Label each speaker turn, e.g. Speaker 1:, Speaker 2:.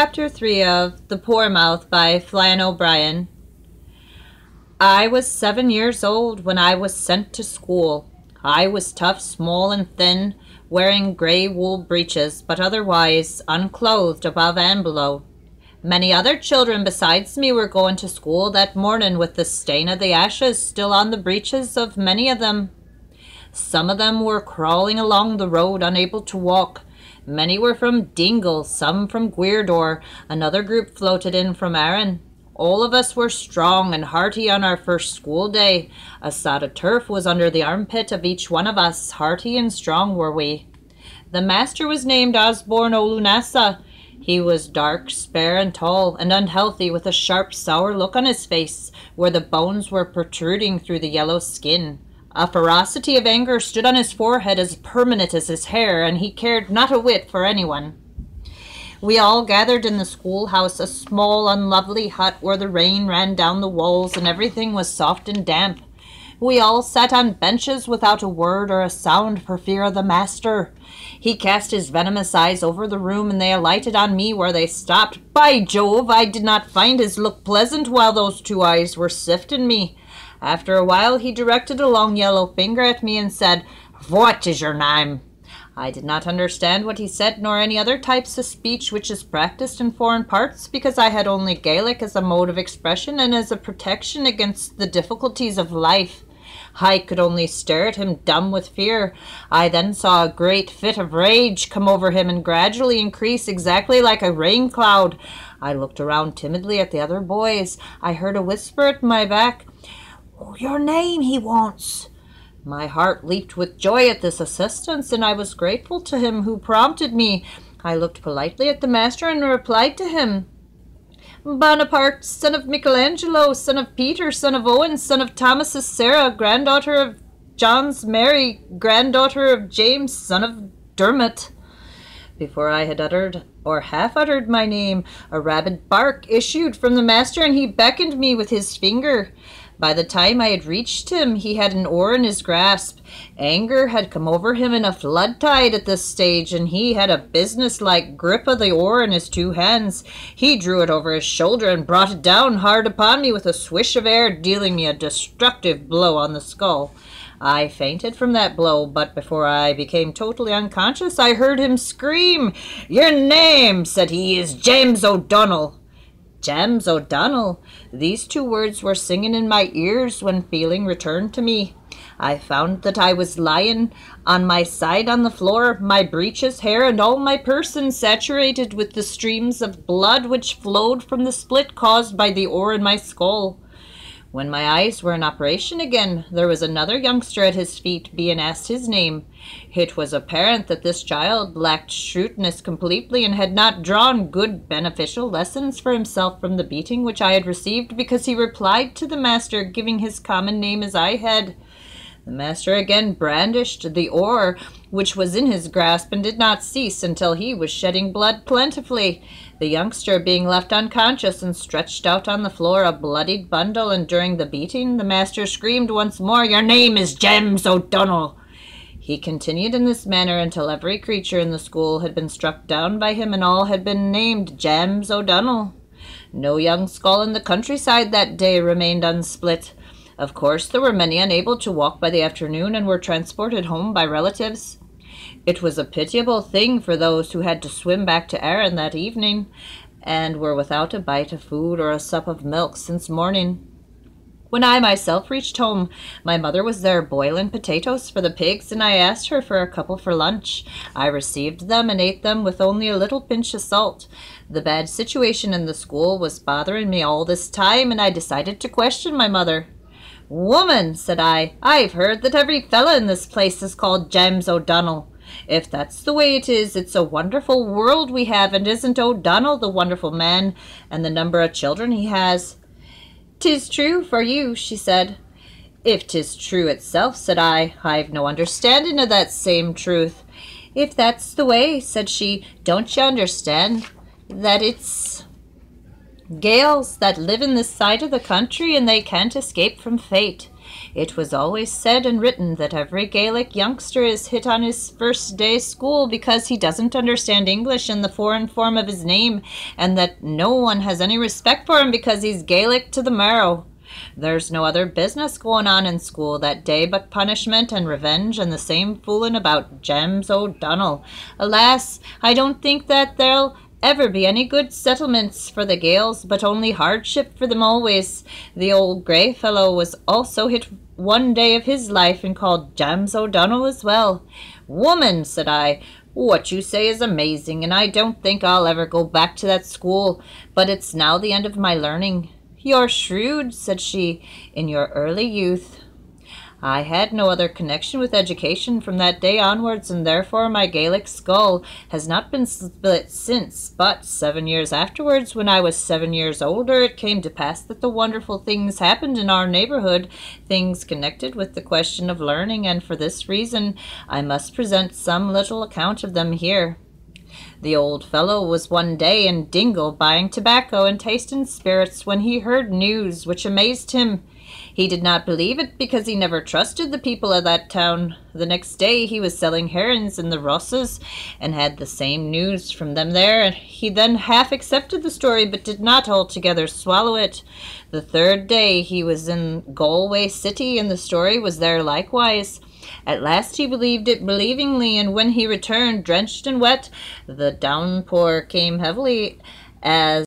Speaker 1: Chapter 3 of The Poor Mouth by Flann O'Brien. I was 7 years old when I was sent to school. I was tough, small, and thin, wearing grey wool breeches, but otherwise unclothed above and below. Many other children besides me were going to school that morning with the stain of the ashes still on the breeches of many of them. Some of them were crawling along the road, unable to walk. Many were from Dingle, some from Gwyrdor. Another group floated in from Arran. All of us were strong and hearty on our first school day. A sod of turf was under the armpit of each one of us. Hearty and strong were we. The master was named Osborne O'Lunasa. He was dark, spare, and tall, and unhealthy, with a sharp, sour look on his face, where the bones were protruding through the yellow skin. A ferocity of anger stood on his forehead as permanent as his hair, and he cared not a whit for anyone. We all gathered in the schoolhouse, a small, unlovely hut where the rain ran down the walls and everything was soft and damp. We all sat on benches without a word or a sound for fear of the master. He cast his venomous eyes over the room, and they alighted on me where they stopped. By Jove, I did not find his look pleasant while those two eyes were sifting me. After a while he directed a long yellow finger at me and said, "What is your name?" I did not understand what he said, nor any other types of speech which is practiced in foreign parts, because I had only Gaelic as a mode of expression and as a protection against the difficulties of life. I could only stare at him, dumb with fear. I then saw a great fit of rage come over him and gradually increase, exactly like a rain cloud. I looked around timidly at the other boys. I heard a whisper at my back. "Your name he wants." My heart leaped with joy at this assistance, and I was grateful to him who prompted me. I looked politely at the master and replied to him, "Bonaparte, son of Michelangelo, son of Peter, son of Owen, son of Thomas's Sarah, granddaughter of John's Mary, granddaughter of James, son of Dermot." Before I had uttered or half uttered my name, a rabid bark issued from the master, and he beckoned me with his finger. By the time I had reached him, he had an oar in his grasp. Anger had come over him in a flood tide at this stage, and he had a business-like grip of the oar in his two hands. He drew it over his shoulder and brought it down hard upon me with a swish of air, dealing me a destructive blow on the skull. I fainted from that blow, but before I became totally unconscious, I heard him scream. "Your name," said he, "is James O'Donnell." James O'Donnell. These two words were singing in my ears when feeling returned to me. I found that I was lying on my side on the floor, my breeches, hair, and all my person saturated with the streams of blood which flowed from the split caused by the oar in my skull. When my eyes were in operation again, there was another youngster at his feet, being asked his name. It was apparent that this child lacked shrewdness completely, and had not drawn good beneficial lessons for himself from the beating which I had received, because he replied to the master, giving his common name as I had. The master again brandished the oar which was in his grasp, and did not cease until he was shedding blood plentifully, the youngster being left unconscious and stretched out on the floor, a bloodied bundle. And during the beating the master screamed once more, "Your name is James O'Donnell." He continued in this manner until every creature in the school had been struck down by him, and all had been named James O'Donnell. No young skull in the countryside that day remained unsplit. Of course, there were many unable to walk by the afternoon, and were transported home by relatives. It was a pitiable thing for those who had to swim back to Arran that evening, and were without a bite of food or a sup of milk since morning. When I myself reached home, my mother was there boiling potatoes for the pigs, and I asked her for a couple for lunch. I received them and ate them with only a little pinch of salt. The bad situation in the school was bothering me all this time, and I decided to question my mother. "Woman," said I, "I've heard that every fella in this place is called James O'Donnell. If that's the way it is, it's a wonderful world we have, and isn't O'Donnell the wonderful man, and the number of children he has?" "'Tis true for you," she said. "If 'tis true itself," said I've no understanding of that same truth." "If that's the way," said she, "don't you understand that it's Gaels that live in this side of the country, and they can't escape from fate. It was always said and written that every Gaelic youngster is hit on his first day school because he doesn't understand English in the foreign form of his name, and that no one has any respect for him because he's Gaelic to the marrow. There's no other business going on in school that day but punishment and revenge and the same fooling about James O'Donnell. Alas, I don't think that there'll ever be any good settlements for the Gaels, but only hardship for them always. The old grey fellow was also hit one day of his life and called James O'Donnell as well. Woman, said I, what you say is amazing, and I don't think I'll ever go back to that school, but it's now the end of my learning. You're shrewd, said she, in your early youth. I had no other connection with education from that day onwards, and therefore my Gaelic skull has not been split since. But 7 years afterwards, when I was 7 years older, it came to pass that the wonderful things happened in our neighborhood, things connected with the question of learning, and for this reason I must present some little account of them here. The old fellow was one day in Dingle buying tobacco and tasting spirits when he heard news which amazed him. He did not believe it because he never trusted the people of that town. The next day he was selling herrings in the Rosses and had the same news from them there. He then half accepted the story but did not altogether swallow it. The third day he was in Galway City and the story was there likewise. At last he believed it believingly, and when he returned, drenched and wet, the downpour came heavily as